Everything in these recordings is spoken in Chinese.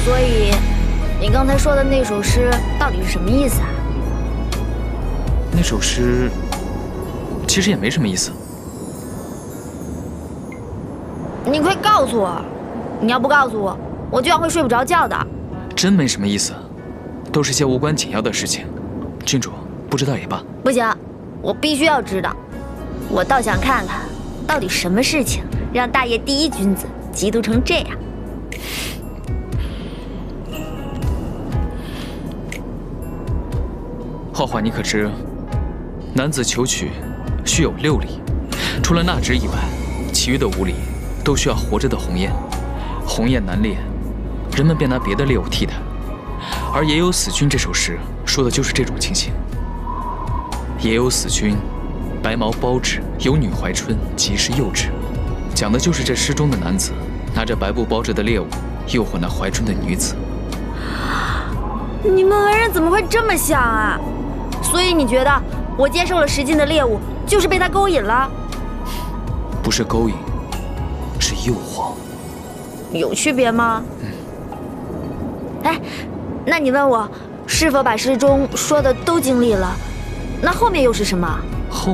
所以，你刚才说的那首诗到底是什么意思啊？那首诗其实也没什么意思。你快告诉我！你要不告诉我，我居然会睡不着觉的。真没什么意思，都是些无关紧要的事情。郡主不知道也罢。不行，我必须要知道。我倒想看看，到底什么事情让大业第一君子嫉妒成这样。画画，你可知，男子求娶须有6礼，除了纳职以外，其余的5礼都需要活着的鸿雁。鸿雁难猎，人们便拿别的猎物替代。而也有死君这首诗说的就是这种情形。也有死君，白毛包踙，有女怀春，即是幼稚。讲的就是这诗中的男子拿着白布包着的猎物诱惑那怀春的女子。你们文人怎么会这么想啊？所以你觉得我接受了10斤的猎物，就是被他勾引了？不是勾引，是诱惑。有区别吗？哎，那你问我是否把诗中说的都经历了？那后面又是什么？后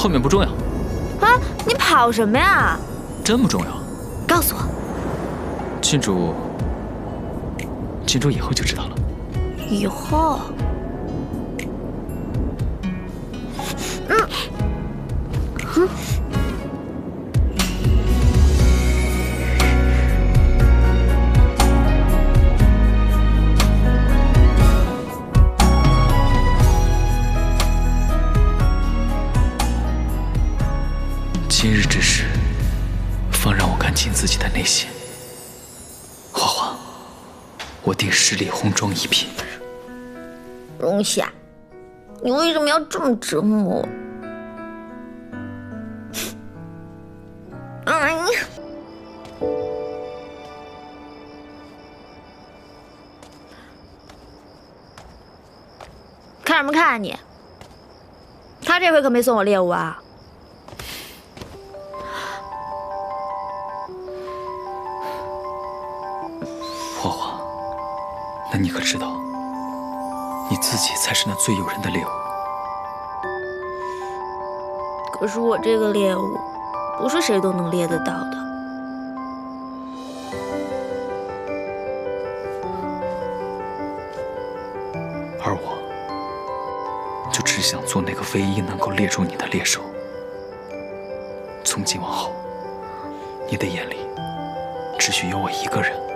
面不重要。啊，你跑什么呀？真不重要。告诉我。郡主以后就知道了。以后？今日之事，方让我看清自己的内心。花花，我定10里红妆一品。荣夏，你为什么要这么折磨我？哎呀！看什么看啊你？他这回可没送我猎物啊！花花，那你可知道，你自己才是那最诱人的猎物。可是我这个猎物，不是谁都能猎得到的。而我，就只想做那个唯一能够猎中你的猎手。从今往后，你的眼里只许有我一个人。